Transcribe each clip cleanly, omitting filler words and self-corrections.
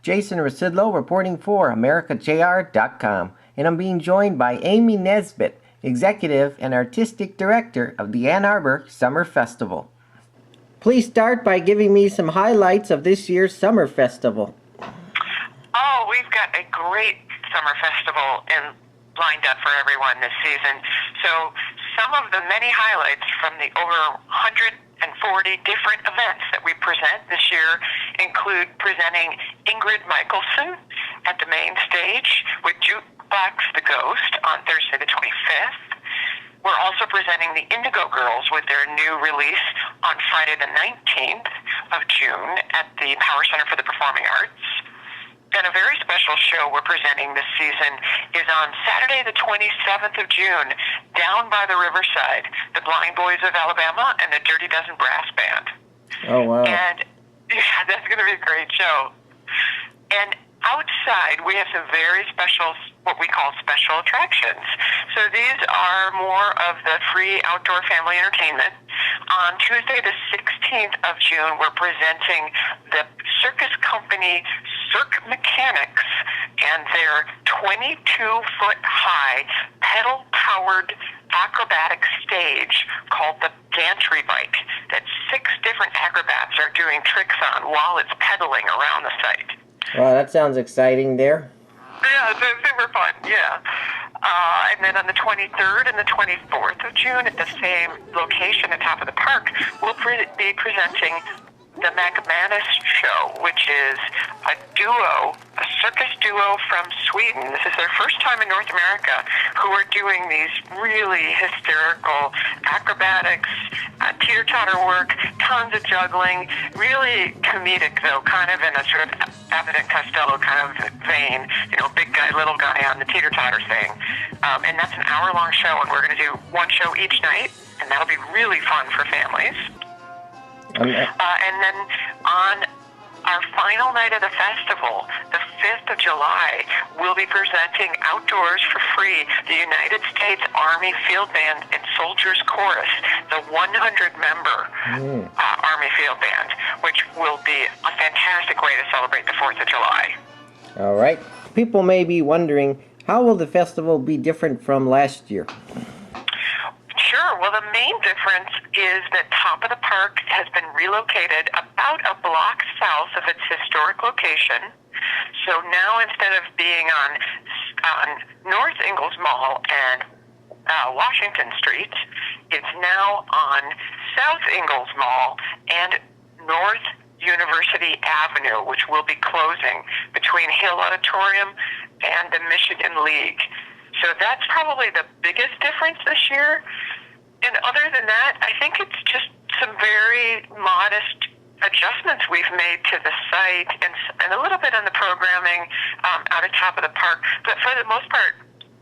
Jason Rzucidlo reporting for AmericaJR.com, and I'm being joined by Amy Nesbitt, Executive and Artistic Director of the Ann Arbor Summer Festival. Please start by giving me some highlights of this year's Summer Festival. Oh, we've got a great Summer Festival lined up for everyone this season. So some of the many highlights from the over 140 different events that we present this year include presenting Ingrid Michaelson at the main stage with Jukebox the Ghost on Thursday the 25th. We're also presenting the Indigo Girls with their new release on Friday the 19th of June at the Power Center for the Performing Arts. And a very special show we're presenting this season is on Saturday the 27th of June, down by the Riverside, the Blind Boys of Alabama and the Dirty Dozen Brass Band. Oh, wow. And yeah, that's going to be a great show. And outside, we have some very special, what we call special attractions. So these are more of the free outdoor family entertainment. On Tuesday the 16th of June, we're presenting the circus company Cirque Mechanics and their 22-foot-high pedal-powered acrobatic stage called the Gantry Bike that 6 different acrobats are doing tricks on while it's pedaling around the site. Wow, that sounds exciting there. Yeah, it's super fun, yeah. And then on the 23rd and the 24th of June at the same location at top of the park, we'll be presenting the McManus Show, which is a circus duo from Sweden. This is their first time in North America who are doing these really hysterical acrobatics, teeter-totter work, tons of juggling, really comedic though, kind of in a sort of Abbott and Costello kind of vein, big guy, little guy on the teeter-totter thing. And that's an hour-long show, and we're going to do one show each night, and that'll be really fun for families. And then on our final night of the festival, the 5th of July, we'll be presenting outdoors for free the United States Army Field Band and Soldiers Chorus, the 100-member Army Field Band, which will be a fantastic way to celebrate the 4th of July. All right. People may be wondering, how will the festival be different from last year? Sure. Well, the main difference is that Top of the Park has been relocated about a block south of its historic location. So now instead of being on North Ingalls Mall and Washington Street, it's now on South Ingalls Mall and North University Avenue, which will be closing between Hill Auditorium and the Michigan League. So that's probably the biggest difference this year. And other than that, I think it's just some very modest adjustments we've made to the site and a little bit on the programming out of Top of the Park. But for the most part,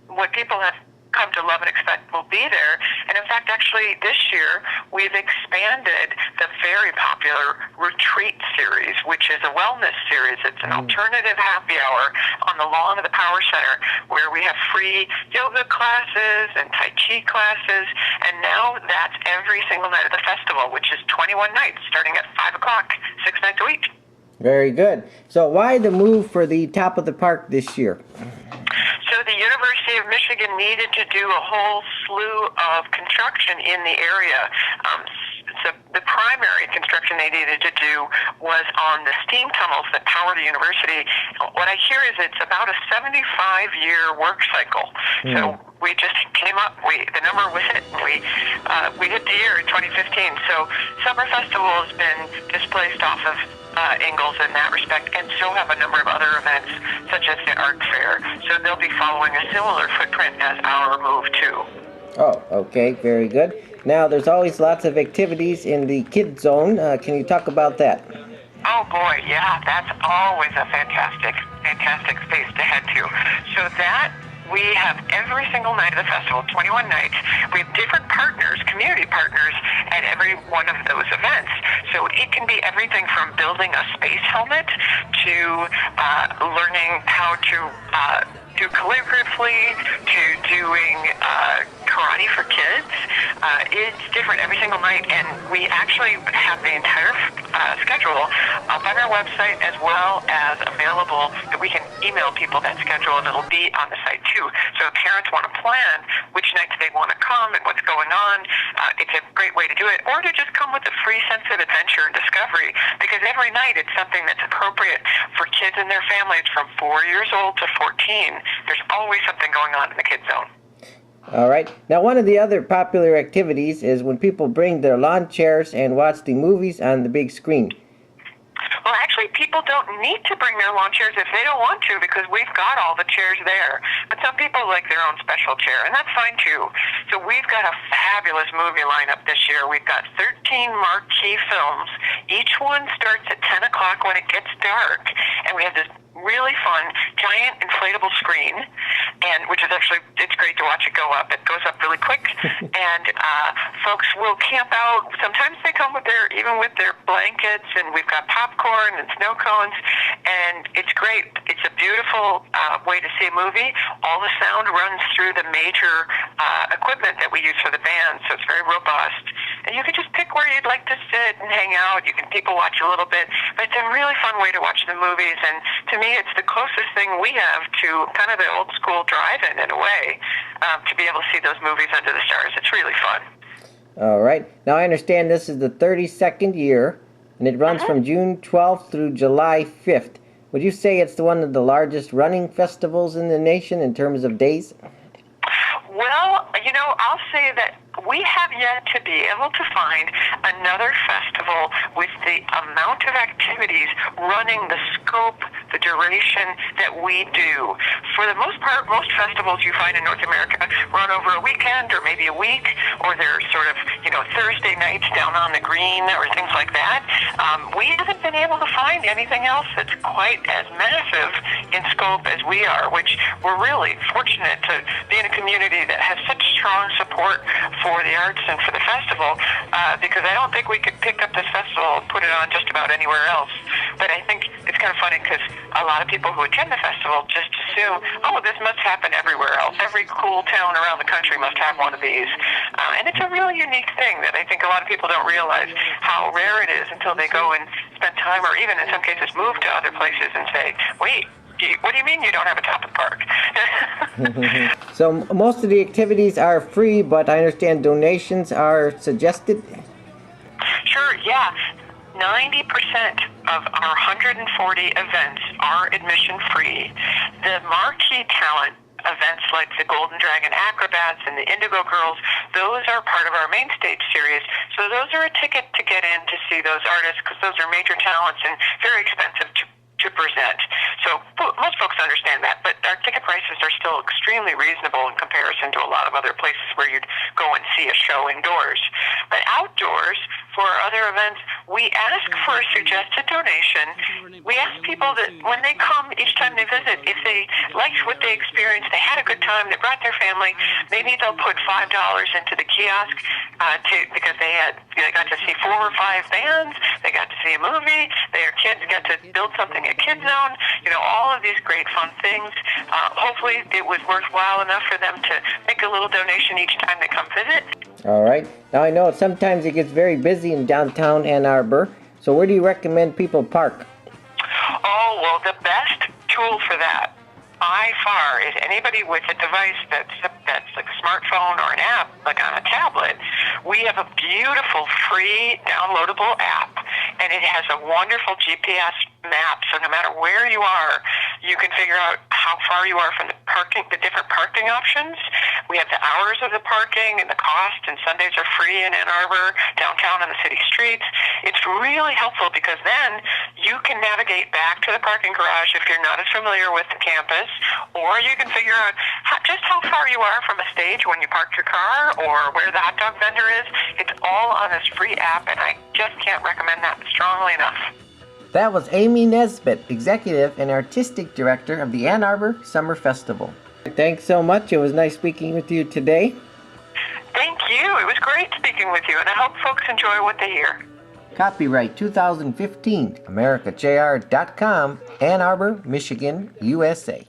what people have come to love and expect will be there. And in fact, actually, this year, we've expanded the very popular Retreat series, which is a wellness series. It's an alternative happy hour on the lawn of the Power Center where we have free yoga classes and Tai Chi classes. And now that's every single night of the festival, which is 21 nights, starting at 5 o'clock, 6 nights a week. Very good. So why the move for the Top of the Park this year? So the University of Michigan needed to do a whole slew of construction in the area. So the primary construction they needed to do was on the steam tunnels that power the university. What I hear is it's about a 75-year work cycle. So we just came up, the number was hit, and we hit the year in 2015. So Summer Festival has been displaced off of Ingalls in that respect, and so have a number of other events, such as the art fair. So they'll be following a similar footprint as our move too. Oh, okay, very good. Now, there's always lots of activities in the Kids Zone. Can you talk about that? Oh boy, yeah, that's always a fantastic space to head to. So that we have every single night of the festival, 21 nights. We have different partners, community partners, at every one of those events. So it can be everything from building a space helmet to learning how to do calligraphy to doing karate for kids. It's different every single night, and we actually have the entire schedule up on our website as well as available that we can email people that schedule, and it'll be on the site too. So if parents want to plan which nights they want to come and what's going on, it's a great way to do it. Or to just come with a free sense of adventure and discovery, because every night it's something that's appropriate for kids and their families from 4 years old to 14. There's always something going on in the kids zone. All right. Now, one of the other popular activities is when people bring their lawn chairs and watch the movies on the big screen. Well, actually, people don't need to bring their lawn chairs if they don't want to, because we've got all the chairs there. But some people like their own special chair, and that's fine too. So we've got a fabulous movie lineup this year. We've got 13 marquee films. Each one starts at 10 o'clock when it gets dark, and we have this really fun giant inflatable screen, and which is actually, it's great to watch it go up. It goes up really quick, and folks will camp out. Sometimes they come with even with their blankets, and we've got popcorn and snow cones, and it's great. It's a beautiful way to see a movie. All the sound runs through the major equipment that we use for the band, so it's very robust. And you can just pick where you'd like to sit and hang out. You can people watch a little bit, but it's a really fun way to watch the movies. And to me, it's the closest thing we have to kind of the old school drive-in a way, to be able to see those movies under the stars. It's really fun. All right. Now, I understand this is the 32nd year, and it runs from June 12th through July 5th. Would you say it's one of the largest running festivals in the nation in terms of days? Well, I'll say that we have yet to be able to find another festival with the amount of activities running the scope, the duration that we do. For the most part, most festivals you find in North America run over a weekend or maybe a week, or they're sort of, Thursday nights down on the green or things like that. We haven't been able to find anything else that's quite as massive in scope as we are, which we're really fortunate to be in a community that has such strong support for the arts and for the festival, because I don't think we could pick up this festival and put it on just about anywhere else. But I think it's kind of funny because a lot of people who attend the festival just assume, oh, this must happen everywhere else. Every cool town around the country must have one of these. And it's a really unique thing that I think a lot of people don't realize how rare it is until they go and spend time, or even in some cases move to other places and say, wait, what do you mean you don't have a top of the park? So most of the activities are free, but I understand donations are suggested? Sure, yeah. 90% of our 140 events are admission free. The marquee talent events like the Golden Dragon Acrobats and the Indigo Girls, those are part of our main stage series. So those are a ticket to get in to see those artists, because those are major talents and very expensive to present. So most folks understand that, but our ticket prices are still extremely reasonable in comparison to a lot of other places where you'd go and see a show indoors. But outdoors, for our other events, we ask for a suggested donation. We ask people that when they come, each time they visit, if they liked what they experienced, they had a good time, they brought their family, maybe they'll put $5 into the kiosk because they got to see 4 or 5 bands, they got to see a movie, their kids got to build something at Kids Zone, all of these great fun things. Hopefully it was worthwhile enough for them to make a little donation each time they come visit. All right. Now I know sometimes it gets very busy in downtown Ann Arbor, so where do you recommend people park? Oh, well, the best tool for that, by far, is anybody with a device that's like a smartphone or an app, like on a tablet. We have a beautiful free downloadable app, and it has a wonderful GPS map, so no matter where you are, you can figure out how far you are from the different parking options. We have the hours of the parking and the cost, and Sundays are free in Ann Arbor, downtown on the city streets. It's really helpful because then you can navigate back to the parking garage if you're not as familiar with the campus, or you can figure out just how far you are from a stage when you park your car, or where the hot dog vendor is. It's all on this free app, and I just can't recommend that strongly enough. That was Amy Nesbitt, Executive and Artistic Director of the Ann Arbor Summer Festival. Thanks so much. It was nice speaking with you today. Thank you. It was great speaking with you, and I hope folks enjoy what they hear. Copyright 2015, AmericaJR.com, Ann Arbor, Michigan, USA.